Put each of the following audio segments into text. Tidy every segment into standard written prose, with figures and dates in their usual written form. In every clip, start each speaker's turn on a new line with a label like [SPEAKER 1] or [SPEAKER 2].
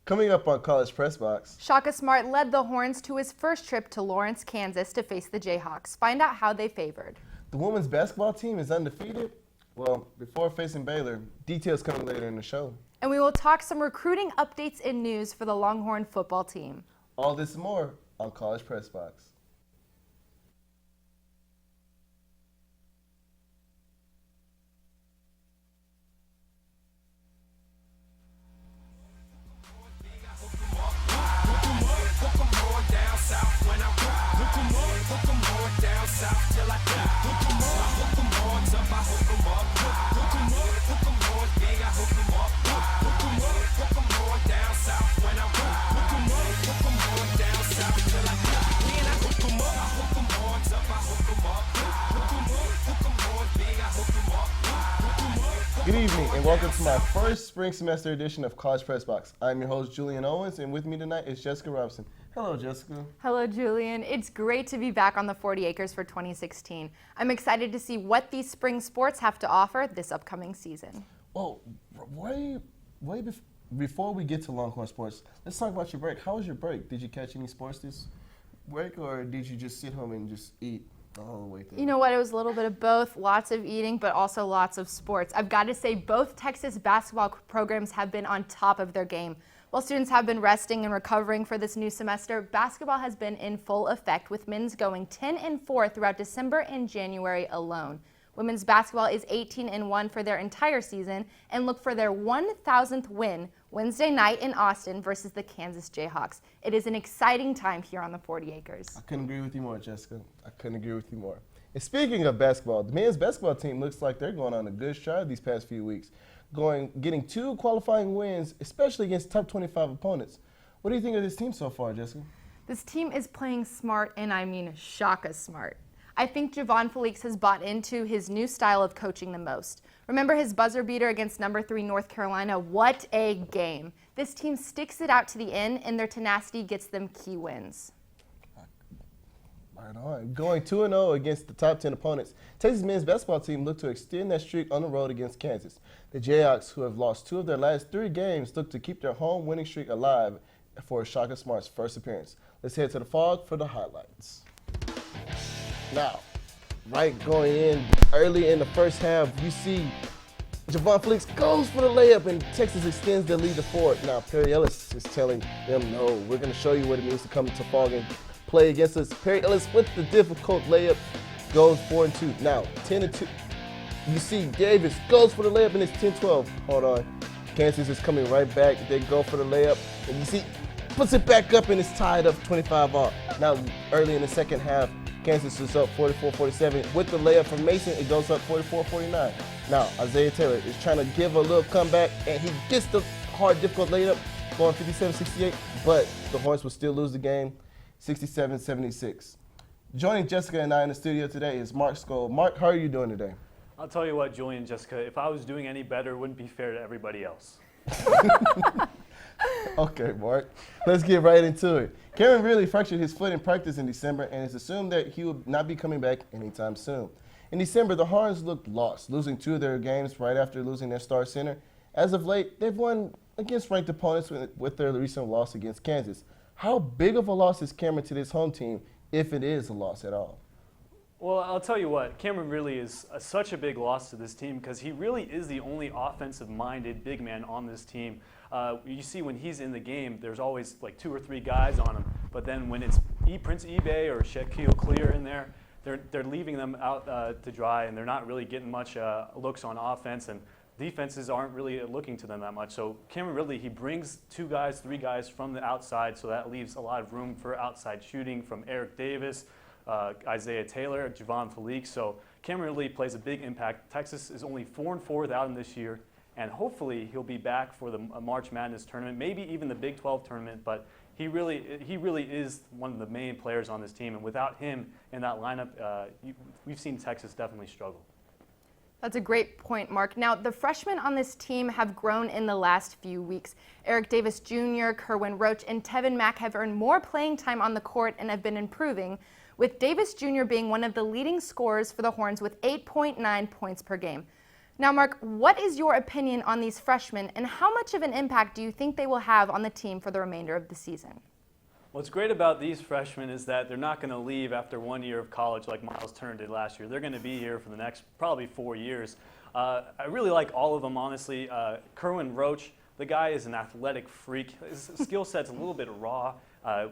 [SPEAKER 1] Coming up on College Press Box.
[SPEAKER 2] Shaka Smart led the Horns to his first trip to Lawrence, Kansas to face the Jayhawks. Find out how they favored.
[SPEAKER 1] The women's basketball team is undefeated. Well, before facing Baylor. Details coming later in the show.
[SPEAKER 2] And we will talk some recruiting updates and news for the Longhorn football team.
[SPEAKER 1] All this and more on College Press Box. Good evening and welcome to my first spring semester edition of College Press Box. I'm your host, Julien Owens, and with me tonight is Jessica Robinson. Hello, Jessica.
[SPEAKER 2] Hello, Julian. It's great to be back on the 40 Acres for 2016. I'm excited to see what these spring sports have to offer this upcoming season.
[SPEAKER 1] Well, before we get to Longhorn sports, let's talk about your break. How was your break? Did you catch any sports this break, or did you just sit home and just eat the whole way through?
[SPEAKER 2] You know what? It was a little bit of both, lots of eating, but also lots of sports. I've got to say both Texas basketball programs have been on top of their game. While students have been resting and recovering for this new semester, basketball has been in full effect, with men's going 10-4 throughout December and January alone. Women's basketball is 18-1 for their entire season and look for their 1,000th win Wednesday night in Austin versus the Kansas Jayhawks. It is an exciting time here on the 40 Acres.
[SPEAKER 1] I couldn't agree with you more, Jessica. I couldn't agree with you more. And speaking of basketball, the men's basketball team looks like they're going on a good stride these past few weeks, getting 2 qualifying wins, especially against top 25 opponents. What do you think of this team so far, Jessica?
[SPEAKER 2] This team is playing smart, and I mean Shaka smart. I think Javon Felix has bought into his new style of coaching the most. Remember his buzzer beater against number 3 North Carolina? What a game. This team sticks it out to the end, and their tenacity gets them key wins.
[SPEAKER 1] Right on. Going 2-0 against the top 10 opponents, Texas men's basketball team looked to extend that streak on the road against Kansas. The Jayhawks, who have lost 2 of their last 3 games, look to keep their home winning streak alive for Shaka Smart's first appearance. Let's head to the Fog for the highlights. Now, going in early in the first half, you see Javon Felix goes for the layup, and Texas extends their lead to 4. Now, Perry Ellis is telling them, no, we're going to show you what it means to come to Fog and play against us. Perry Ellis with the difficult layup goes 4-2. Now, 10-2. You see Davis goes for the layup, and it's 10-12. Hold on. Kansas is coming right back. They go for the layup, and you see puts it back up, and it's tied up 25 all. Now, early in the second half, Kansas is up 44-47. With the layup from Mason, it goes up 44-49. Now, Isaiah Taylor is trying to give a little comeback, and he gets the hard, difficult layup, going 57-68, but the Hornets will still lose the game, 67-76. Joining Jessica and I in the studio today is Mark Skol. Mark, how are you doing today?
[SPEAKER 3] I'll tell you what, Julian and Jessica, if I was doing any better, it wouldn't be fair to everybody else.
[SPEAKER 1] Okay, Mark. Let's get right into it. Kerwin really fractured his foot in practice in December, and it's assumed that he will not be coming back anytime soon. In December, the Horns looked lost, losing 2 of their games right after losing their star center. As of late, they've won against ranked opponents with their recent loss against Kansas. How big of a loss is Cameron to this home team, if it is a loss at all?
[SPEAKER 3] Well, I'll tell you what, Cameron really is such a big loss to this team because he really is the only offensive-minded big man on this team. You see when he's in the game, there's always like 2 or 3 guys on him, but then when it's Prince eBay or Shaquille Clear in there, they're leaving them out to dry, and they're not really getting much looks on offense, and defenses aren't really looking to them that much. So Cameron really, he brings 2 guys, 3 guys from the outside, so that leaves a lot of room for outside shooting from Eric Davis, Isaiah Taylor, Javon Felix. So Cameron really plays a big impact. Texas is only 4-4 without him this year, and hopefully he'll be back for the March Madness tournament, maybe even the Big 12 tournament, but he really is one of the main players on this team, and without him in that lineup, we've seen Texas definitely struggle.
[SPEAKER 2] That's a great point, Mark. Now, the freshmen on this team have grown in the last few weeks. Eric Davis Jr., Kerwin Roach, and Tevin Mack have earned more playing time on the court and have been improving, with Davis Jr. being one of the leading scorers for the Horns with 8.9 points per game. Now, Mark, what is your opinion on these freshmen, and how much of an impact do you think they will have on the team for the remainder of the season?
[SPEAKER 3] What's great about these freshmen is that they're not going to leave after 1 year of college like Miles Turner did last year. They're going to be here for the next probably 4 years. I really like all of them, honestly. Kerwin Roach, the guy is an athletic freak. His skill set's a little bit raw.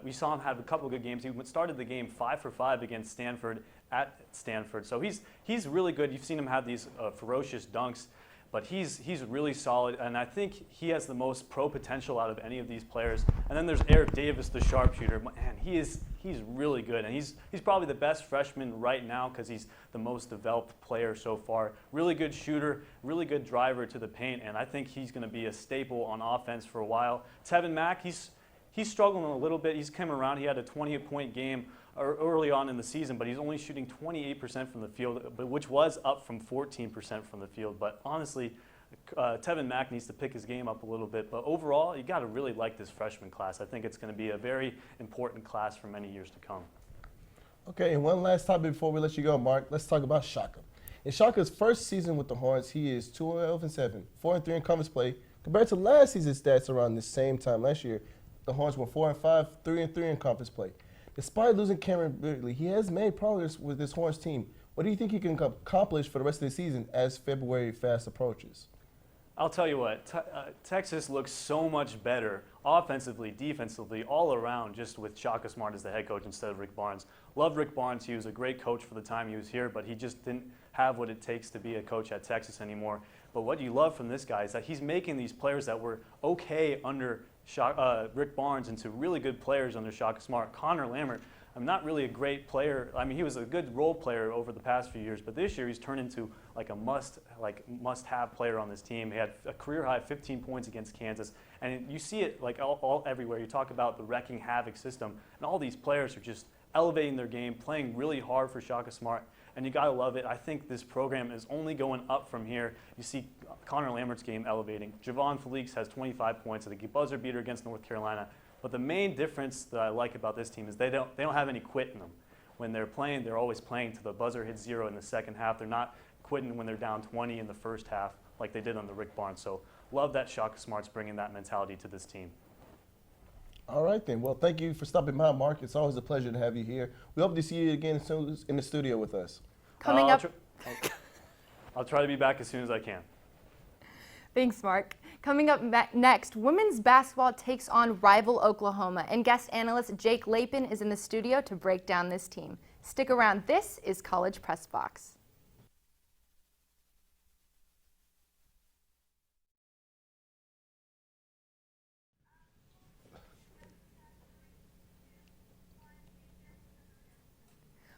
[SPEAKER 3] We saw him have a couple of good games. He started the game 5 for 5 against Stanford at Stanford. So he's really good. You've seen him have these ferocious dunks, but he's really solid, and I think he has the most pro potential out of any of these players. And then there's Eric Davis, the sharpshooter. Man, he's really good, and he's probably the best freshman right now because he's the most developed player so far. Really good shooter, really good driver to the paint, and I think he's going to be a staple on offense for a while. Tevin Mack, he's struggling a little bit. He's come around. He had a 28-point game early on in the season, but he's only shooting 28% from the field, which was up from 14% from the field. But honestly, Tevin Mack needs to pick his game up a little bit. But overall, you got to really like this freshman class. I think it's going to be a very important class for many years to come.
[SPEAKER 1] Okay, and one last topic before we let you go, Mark. Let's talk about Shaka. In Shaka's first season with the Horns, he is 2-11-7, 4-3 in conference play. Compared to last season's stats around the same time last year, the Horns were 4-5, 3-3 in conference play. Despite losing Cameron Bridley, he has made progress with this Horns team. What do you think he can accomplish for the rest of the season as February fast approaches?
[SPEAKER 3] I'll tell you what, Texas looks so much better offensively, defensively, all around, just with Shaka Smart as the head coach instead of Rick Barnes. Love Rick Barnes. He was a great coach for the time he was here, but he just didn't have what it takes to be a coach at Texas anymore. But what you love from this guy is that he's making these players that were okay under Rick Barnes into really good players under Shaka Smart. Connor Lambert, I'm not really a great player. I mean, he was a good role player over the past few years, but this year he's turned into like a must-have player on this team. He had a career-high 15 points against Kansas, and you see it like all everywhere. You talk about the wrecking havoc system, and all these players are just elevating their game, playing really hard for Shaka Smart, and you gotta love it. I think this program is only going up from here. You see Connor Lambert's game elevating. Javon Felix has 25 points at the buzzer beater against North Carolina. But the main difference that I like about this team is they don't have any quit in them. When they're playing, they're always playing till the buzzer hits 0 in the second half. They're not quitting when they're down 20 in the first half like they did under Rick Barnes. So love that Shaka Smart's bringing that mentality to this team.
[SPEAKER 1] All right, then. Well, thank you for stopping by, Mark. It's always a pleasure to have you here. We hope to see you again soon in the studio with us.
[SPEAKER 2] Coming up.
[SPEAKER 3] I'll try to be back as soon as I can.
[SPEAKER 2] Thanks, Mark. Coming up next, women's basketball takes on rival Oklahoma, and guest analyst Jake Lapin is in the studio to break down this team. Stick around. This is College Press Box.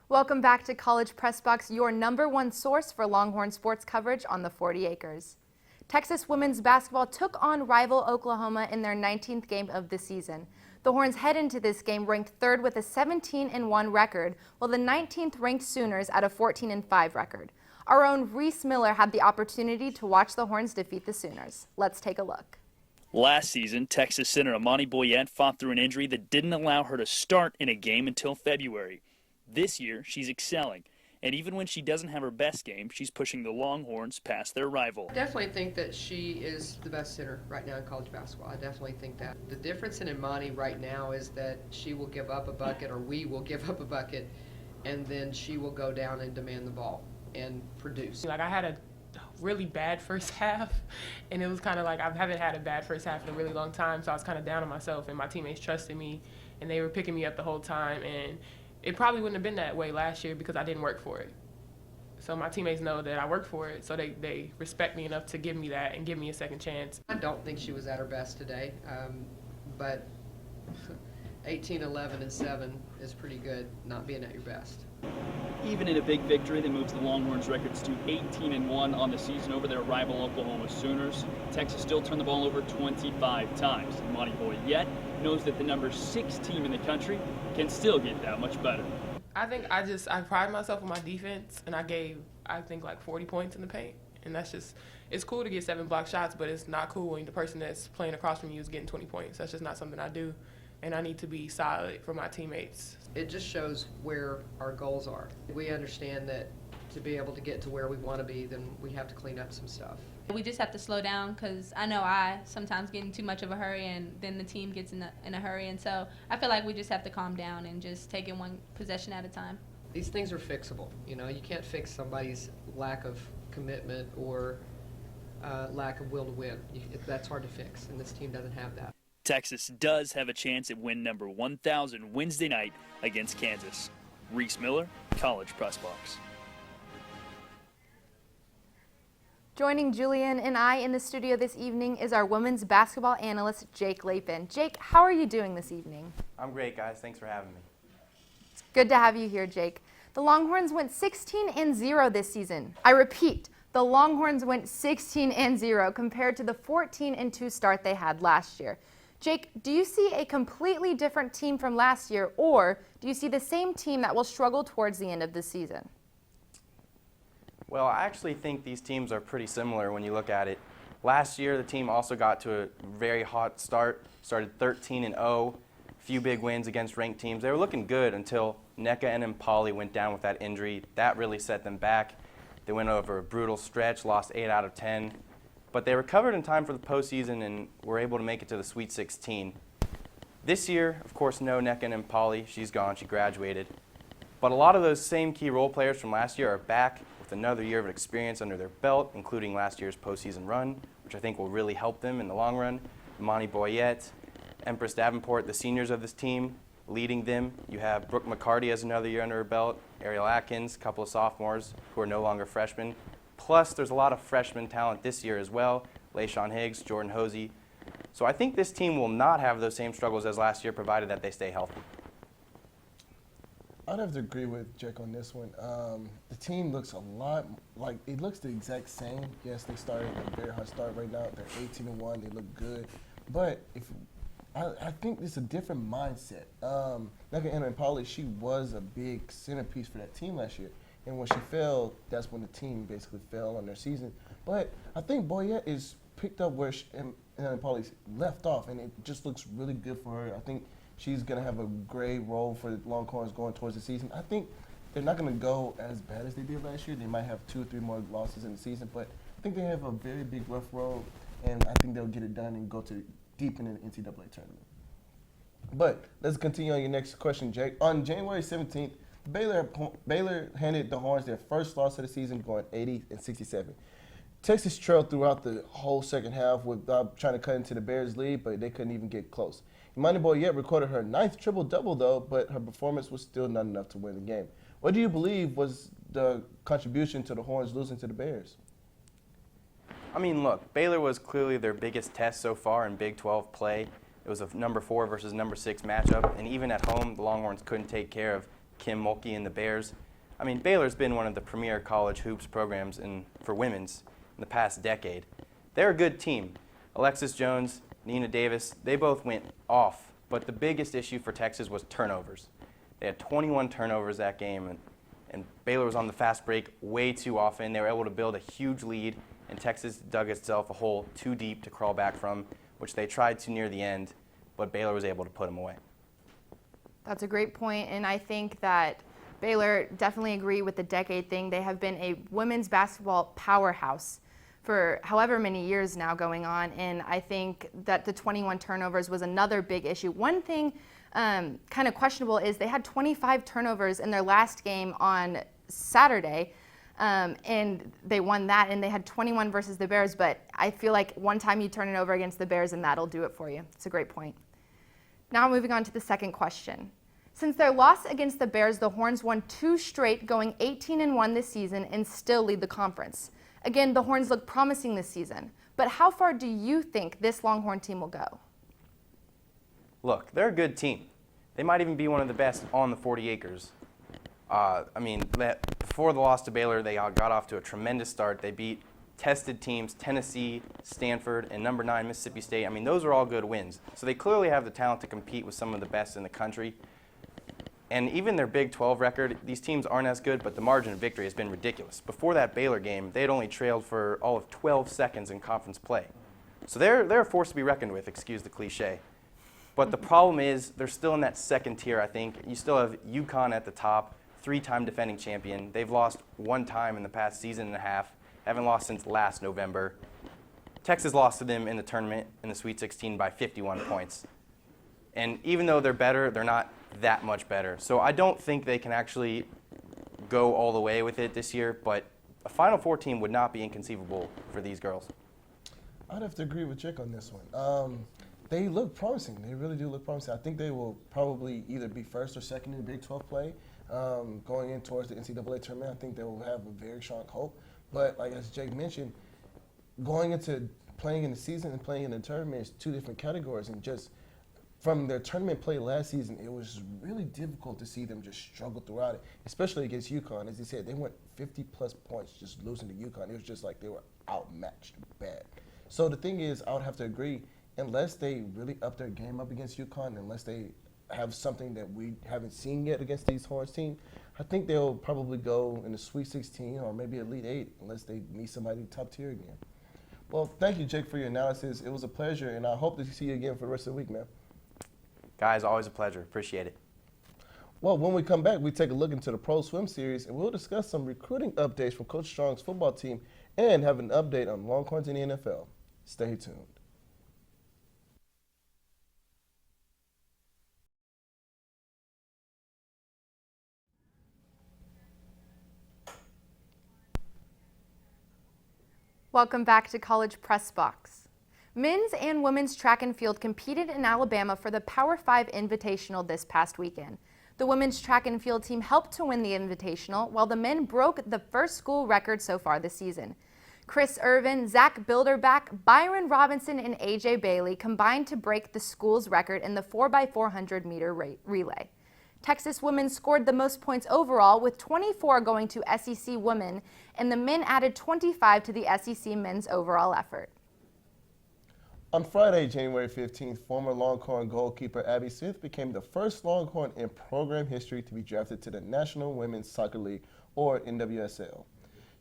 [SPEAKER 2] Welcome back to College Press Box, your #1 source for Longhorn sports coverage on the 40 acres. Texas women's basketball took on rival Oklahoma in their 19th game of the season. The Horns head into this game ranked 3rd with a 17-1 record, while the 19th ranked Sooners at a 14-5 record. Our own Reese Miller had the opportunity to watch the Horns defeat the Sooners. Let's take a look.
[SPEAKER 4] Last season, Texas center Amani Boyette fought through an injury that didn't allow her to start in a game until February. This year, she's excelling. And even when she doesn't have her best game, she's pushing the Longhorns past their rival.
[SPEAKER 5] I definitely think that she is the best center right now in college basketball. I definitely think that. The difference in Imani right now is that she will give up a bucket, or we will give up a bucket, and then she will go down and demand the ball and produce.
[SPEAKER 6] Like, I had a really bad first half, and it was kind of like I haven't had a bad first half in a really long time, so I was kind of down on myself, and my teammates trusted me, and they were picking me up the whole time, and it probably wouldn't have been that way last year because I didn't work for it. So my teammates know that I worked for it, so they respect me enough to give me that and give me a second chance.
[SPEAKER 5] I don't think she was at her best today, but 18, 11, and 7 is pretty good, not being at your best.
[SPEAKER 4] Even in a big victory that moves the Longhorns' records to 18-1 on the season over their rival Oklahoma Sooners, Texas still turned the ball over 25 times. Amani Boyette knows that the number 6 team in the country can still get that much better.
[SPEAKER 6] I think I pride myself on my defense, and I gave, I think, like 40 points in the paint. And that's just, it's cool to get 7 block shots, but it's not cool when the person that's playing across from you is getting 20 points. That's just not something I do, and I need to be solid for my teammates.
[SPEAKER 5] It just shows where our goals are. We understand that to be able to get to where we want to be, then we have to clean up some stuff.
[SPEAKER 7] We just have to slow down because I know I sometimes get in too much of a hurry and then the team gets in a hurry. And so I feel like we just have to calm down and just take it one possession at a time.
[SPEAKER 5] These things are fixable. You know, you can't fix somebody's lack of commitment or lack of will to win. That's hard to fix, and this team doesn't have that.
[SPEAKER 8] Texas does have a chance at win number 1,000 Wednesday night against Kansas. Reese Miller, College Press Box.
[SPEAKER 2] Joining Julian and I in the studio this evening is our women's basketball analyst, Jake Lapin. Jake, how are you doing this evening?
[SPEAKER 9] I'm great, guys. Thanks for having me.
[SPEAKER 2] It's good to have you here, Jake. The Longhorns went 16-0 this season. I repeat, the Longhorns went 16-0 compared to the 14-2 start they had last year. Jake, do you see a completely different team from last year, or do you see the same team that will struggle towards the end of the season?
[SPEAKER 9] Well, I actually think these teams are pretty similar when you look at it. Last year, the team also got to a very hot start, started 13-0, a few big wins against ranked teams. They were looking good until NECA and Impali went down with that injury. That really set them back. They went over a brutal stretch, lost 8 out of 10. But they recovered in time for the postseason and were able to make it to the Sweet 16. This year, of course, no NECA and Impali. She's gone. She graduated. But a lot of those same key role players from last year are back with another year of experience under their belt, including last year's postseason run, which I think will really help them in the long run. Imani Boyette, Empress Davenport, the seniors of this team, leading them. You have Brooke McCarty has another year under her belt, Ariel Atkins, a couple of sophomores who are no longer freshmen. Plus, there's a lot of freshman talent this year as well, LaShawn Higgs, Jordan Hosey. So I think this team will not have those same struggles as last year, provided that they stay healthy.
[SPEAKER 1] I'd have to agree with Jake on this one. The team looks a lot like it looks the exact same. Yes, they started a very hot start right now. They're 18-1. They look good, but I think it's a different mindset. Like Anna and Polly, she was a big centerpiece for that team last year, and when she fell, that's when the team basically fell on their season. But I think Boyette is picked up where Anna and Polly left off, and it just looks really good for her. I think she's going to have a great role for the Longhorns going towards the season. I think they're not going to go as bad as they did last year. They might have 2 or 3 more losses in the season, but I think they have a very big rough road, and I think they'll get it done and go to deep in the NCAA tournament. But let's continue on your next question, Jake. On January 17th, Baylor handed the Horns their first loss of the season, going 80-67. Texas trailed throughout the whole second half without trying to cut into the Bears' lead, but they couldn't even get close. Imani Boyette recorded her 9th triple-double, though, but her performance was still not enough to win the game. What do you believe was the contribution to the Horns losing to the Bears?
[SPEAKER 9] I mean, look, Baylor was clearly their biggest test so far in Big 12 play. It was a number 4 versus number 6 matchup, and even at home, the Longhorns couldn't take care of Kim Mulkey and the Bears. I mean, Baylor's been one of the premier college hoops programs for women's in the past decade. They're a good team. Alexis Jones, Nina Davis, they both went off, but the biggest issue for Texas was turnovers. They had 21 turnovers that game, and Baylor was on the fast break way too often. They were able to build a huge lead, and Texas dug itself a hole too deep to crawl back from, which they tried to near the end, but Baylor was able to put them away.
[SPEAKER 2] That's a great point, and I think that Baylor definitely agree with the decade thing. They have been a women's basketball powerhouse for however many years now going on, and I think that the 21 turnovers was another big issue. One thing kind of questionable is they had 25 turnovers in their last game on Saturday, and they won that, and they had 21 versus the Bears, but I feel like one time you turn it over against the Bears and that'll do it for you. It's a great point. Now moving on to the second question. Since their loss against the Bears, the Horns won 2 straight, going 18-1 this season and still lead the conference. Again, the Horns look promising this season, but how far do you think this Longhorn team will go?
[SPEAKER 9] Look, they're a good team. They might even be one of the best on the 40 acres. Before the loss to Baylor, they got off to a tremendous start. They beat tested teams, Tennessee, Stanford, and number 9, Mississippi State. I mean, those are all good wins. So they clearly have the talent to compete with some of the best in the country. And even their Big 12 record, these teams aren't as good, but the margin of victory has been ridiculous. Before that Baylor game, they had only trailed for all of 12 seconds in conference play. So they're a force to be reckoned with, excuse the cliche. But the problem is they're still in that second tier, I think. You still have UConn at the top, three-time defending champion. They've lost one time in the past season and a half, haven't lost since last November. Texas lost to them in the tournament in the Sweet 16 by 51 points. And even though they're better, they're not that much better. So I don't think they can actually go all the way with it this year, but a Final Four team would not be inconceivable for these girls.
[SPEAKER 1] I'd have to agree with Chick on this one. They look promising. They really do look promising. I think they will probably either be first or second in the Big 12 play going in towards the NCAA tournament. I think they will have a very strong hope. But like as Jake mentioned, going into playing in the season and playing in the tournament is two different categories. And just from their tournament play last season, it was really difficult to see them just struggle throughout it, especially against UConn. As he said, they went 50-plus points just losing to UConn. It was just like they were outmatched bad. So the thing is, I would have to agree, unless they really up their game up against UConn, unless they have something that we haven't seen yet against these Horns team, I think they'll probably go in the Sweet 16 or maybe Elite 8 unless they meet somebody top tier again. Well, thank you, Jake, for your analysis. It was a pleasure, and I hope to see you again for the rest of the week, man.
[SPEAKER 9] Guys, always a pleasure. Appreciate it.
[SPEAKER 1] Well, when we come back, we take a look into the Pro Swim Series, and we'll discuss some recruiting updates from Coach Strong's football team and have an update on Longhorns in the NFL. Stay tuned.
[SPEAKER 2] Welcome back to College Press Box. Men's and women's track and field competed in Alabama for the Power 5 Invitational this past weekend. The women's track and field team helped to win the Invitational, while the men broke the first school record so far this season. Chris Irvin, Zach Bilderback, Byron Robinson, and AJ Bailey combined to break the school's record in the 4x400 meter relay. Texas women scored the most points overall, with 24 going to SEC women, and the men added 25 to the SEC men's overall effort.
[SPEAKER 1] On Friday, January 15th, former Longhorn goalkeeper Abby Smith became the first Longhorn in program history to be drafted to the National Women's Soccer League, or NWSL.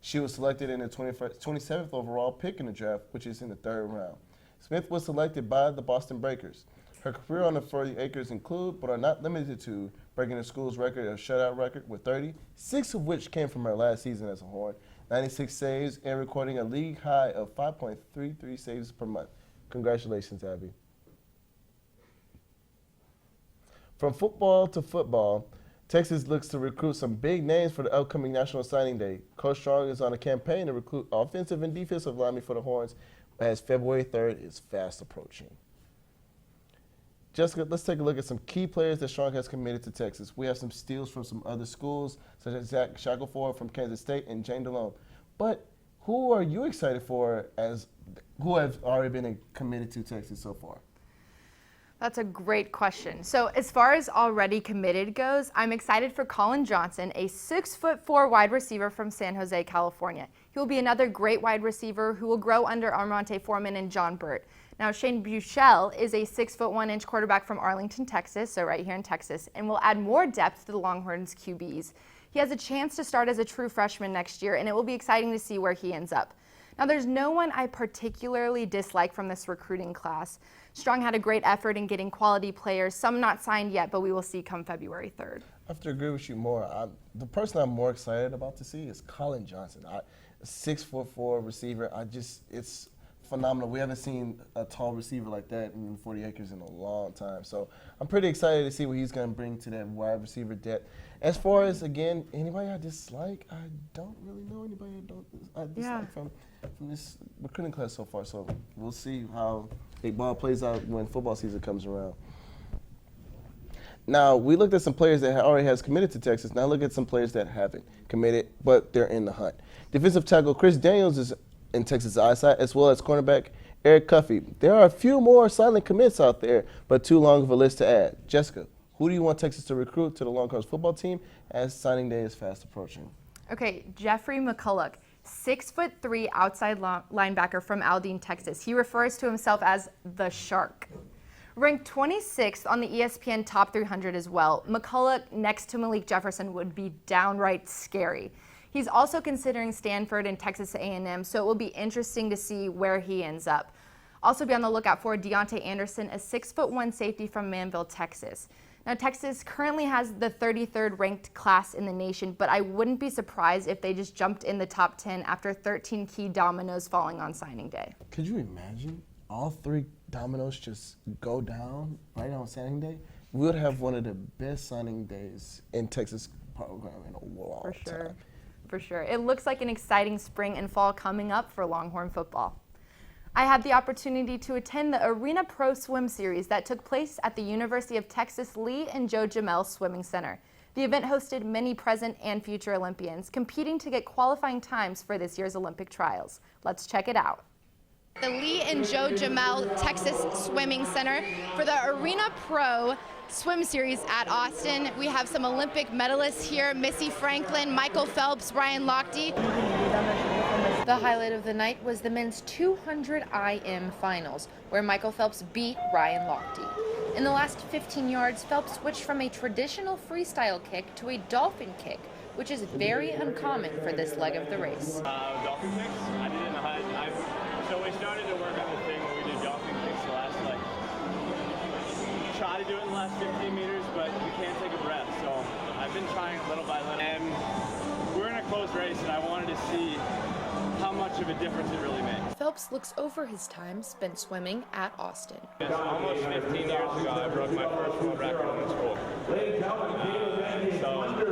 [SPEAKER 1] She was selected in the 27th overall pick in the draft, which is in the third round. Smith was selected by the Boston Breakers. Her career on the 40 acres include, but are not limited to, breaking the school's record of shutout record with 30, 6 of which came from her last season as a Horn, 96 saves, and recording a league high of 5.33 saves per month. Congratulations, Abby. From football to football, Texas looks to recruit some big names for the upcoming National Signing Day. Coach Strong is on a campaign to recruit offensive and defensive linemen for the Horns as February 3rd is fast approaching. Jessica, let's take a look at some key players that Strong has committed to Texas. We have some steals from some other schools, such as Zach Shackelford from Kansas State and Jane DeLone. But who are you excited for who have already been committed to Texas so far?
[SPEAKER 2] That's a great question. So as far as already committed goes, I'm excited for Colin Johnson, a 6'4" wide receiver from San Jose, California. He will be another great wide receiver who will grow under Armonte Foreman and John Burt. Now, Shane Buechele is a 6'1" quarterback from Arlington, Texas, so right here in Texas, and will add more depth to the Longhorns' QBs. He has a chance to start as a true freshman next year, and it will be exciting to see where he ends up. Now, there's no one I particularly dislike from this recruiting class. Strong had a great effort in getting quality players, some not signed yet, but we will see come February 3rd.
[SPEAKER 1] I have to agree with you more. The person I'm more excited about to see is Colin Johnson. A 6'4" receiver. It's phenomenal. We haven't seen a tall receiver like that in 40 acres in a long time. So I'm pretty excited to see what he's going to bring to that wide receiver depth. As far as, again, anybody I dislike, I don't really know anybody I dislike from this recruiting class so far. So we'll see how the ball plays out when football season comes around. Now, we looked at some players that already has committed to Texas. Now look at some players that haven't committed, but they're in the hunt. Defensive tackle Chris Daniels is in Texas eyesight, as well as cornerback Eric Cuffey. There are a few more silent commits out there, but too long of a list to add. Jessica, who do you want Texas to recruit to the Longhorns football team as signing day is fast approaching?
[SPEAKER 2] Okay, Jeffrey McCulloch, 6'3" outside linebacker from Aldine, Texas. He refers to himself as the Shark. Ranked 26th on the ESPN Top 300 as well, McCulloch next to Malik Jefferson would be downright scary. He's also considering Stanford and Texas A&M, so it will be interesting to see where he ends up. Also be on the lookout for Deontay Anderson, a 6'1" safety from Manville, Texas. Now, Texas currently has the 33rd ranked class in the nation, but I wouldn't be surprised if they just jumped in the top 10 after 13 key dominoes falling on signing day.
[SPEAKER 1] Could you imagine all 3 dominoes just go down right on signing day? We would have one of the best signing days in Texas program in a long time.
[SPEAKER 2] For sure. It looks like an exciting spring and fall coming up for Longhorn football. I had the opportunity to attend the Arena Pro Swim Series that took place at the University of Texas Lee and Joe Jamel Swimming Center. The event hosted many present and future Olympians competing to get qualifying times for this year's Olympic trials. Let's check it out. The Lee and Joe Jamel Texas Swimming Center for the Arena Pro Swim Series at Austin. We have some Olympic medalists here: Missy Franklin, Michael Phelps, Ryan Lochte. The highlight of the night was the men's 200 IM finals, where Michael Phelps beat Ryan Lochte. In the last 15 yards, Phelps switched from a traditional freestyle kick to a dolphin kick, which is very uncommon for this leg of the race.
[SPEAKER 10] Dolphin kicks? I didn't know how so we started to work on the thing where we did dolphin kicks the last, try to do it in the last 15 meters, but we can't take a breath. So I've been trying little by little. And we're in a close race, and I wanted to see how much of a difference it really makes.
[SPEAKER 2] Phelps looks over his time spent swimming at Austin.
[SPEAKER 10] Almost 15 years ago, I broke my first world record in school. So, pretty nice. And now she's going to do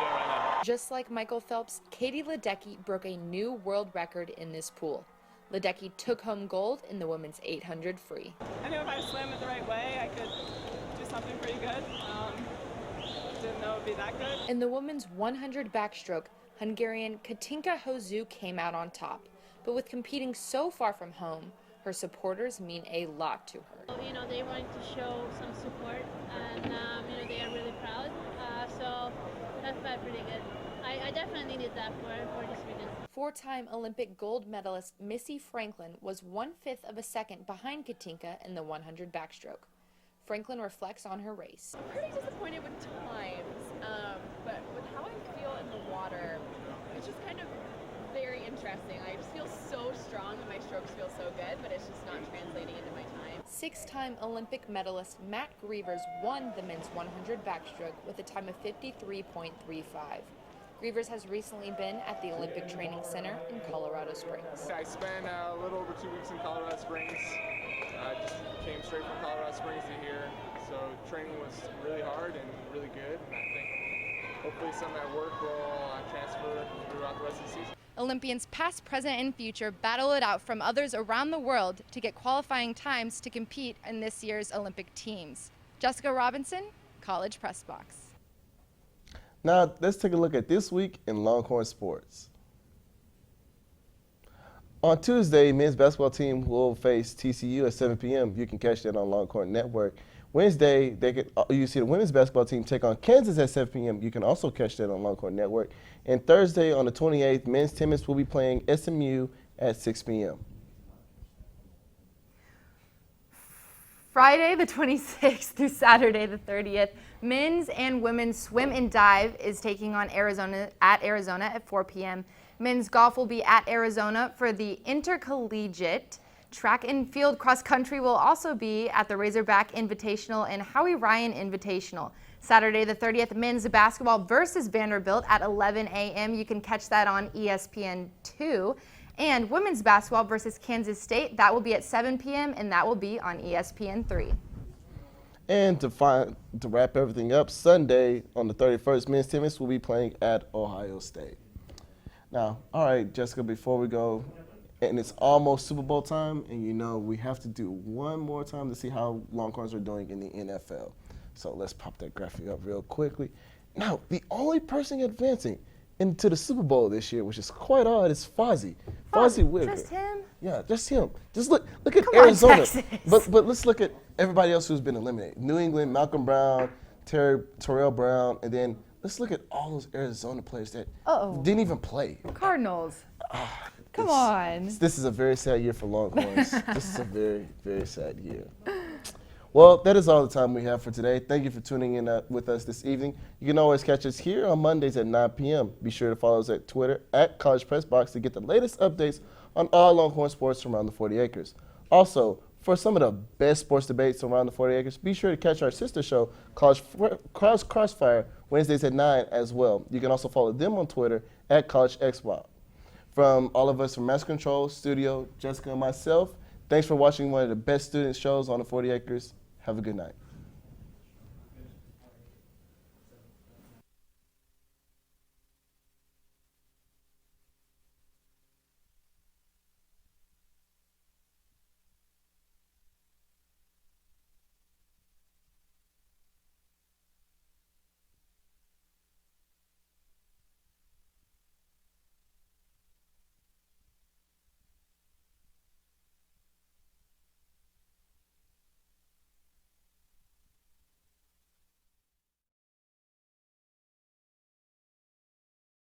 [SPEAKER 10] it right now.
[SPEAKER 2] Just like Michael Phelps, Katie Ledecky broke a new world record in this pool. Ledecky took home gold in the women's 800 free.
[SPEAKER 11] I knew if I swam it the right way, I could do something pretty good. Didn't know it would be that good.
[SPEAKER 2] In the women's 100 backstroke, Hungarian Katinka Hozu came out on top. But with competing so far from home, her supporters mean a lot to her.
[SPEAKER 12] You know, they wanted to show some support, and they are really proud. So that felt pretty good. I definitely needed that for this weekend.
[SPEAKER 2] 4-time Olympic gold medalist Missy Franklin was 1/5 of a second behind Katinka in the 100 backstroke. Franklin reflects on her race.
[SPEAKER 11] I'm pretty disappointed with times, but with how I feel in the water, it's just kind of very interesting. I just feel so strong and my strokes feel so good, but it's just not translating into my time.
[SPEAKER 2] 6-time Olympic medalist Matt Grievers won the men's 100 backstroke with a time of 53.35. Grievers has recently been at the Olympic Training Center in Colorado Springs.
[SPEAKER 13] I spent a little over 2 weeks in Colorado Springs. I just came straight from Colorado Springs to here. So training was really hard and really good. And I think hopefully some of that work will transfer throughout the rest of the season.
[SPEAKER 2] Olympians past, present, and future battle it out from others around the world to get qualifying times to compete in this year's Olympic teams. Jessica Robinson, College Press Box.
[SPEAKER 1] Now, let's take a look at this week in Longhorn sports. On Tuesday, men's basketball team will face TCU at 7 p.m. You can catch that on Longhorn Network. Wednesday, you see the women's basketball team take on Kansas at 7 p.m. You can also catch that on Longhorn Network. And Thursday, on the 28th, men's tennis will be playing SMU at 6 p.m.
[SPEAKER 2] Friday the 26th through Saturday the 30th, men's and women's swim and dive is taking on Arizona at 4 p.m. Men's golf will be at Arizona for the intercollegiate. Track and field cross country will also be at the Razorback Invitational and Howie Ryan Invitational. Saturday the 30th, men's basketball versus Vanderbilt at 11 a.m. You can catch that on ESPN2. And women's basketball versus Kansas State, that will be at 7 p.m. and that will be on ESPN3.
[SPEAKER 1] And to wrap everything up, Sunday on the 31st, men's tennis will be playing at Ohio State. Now, all right, Jessica, before we go, and it's almost Super Bowl time, and you know we have to do one more time to see how Longhorns are doing in the NFL. So let's pop that graphic up real quickly. Now, the only person advancing into the Super Bowl this year, which is quite odd, is Fozzie Wigger.
[SPEAKER 2] Just him?
[SPEAKER 1] Yeah, just him. Just look at
[SPEAKER 2] Come on,
[SPEAKER 1] Arizona.
[SPEAKER 2] Texas.
[SPEAKER 1] But let's look at everybody else who's been eliminated. New England, Malcolm Brown, Terrell Brown, and then let's look at all those Arizona players that didn't even play.
[SPEAKER 2] Cardinals. Come on.
[SPEAKER 1] This is a very sad year for Longhorns. This is a very, very sad year. Well, that is all the time we have for today. Thank you for tuning in with us this evening. You can always catch us here on Mondays at 9 p.m. Be sure to follow us at Twitter at College Press Box to get the latest updates on all Longhorn sports from around the 40 acres. Also, For some of the best sports debates around the 40 acres, be sure to catch our sister show, College Crossfire, Wednesdays at 9 as well. You can also follow them on Twitter at CollegeXWild. From all of us from Master Control Studio, Jessica and myself, thanks for watching one of the best student shows on the 40 acres. Have a good night.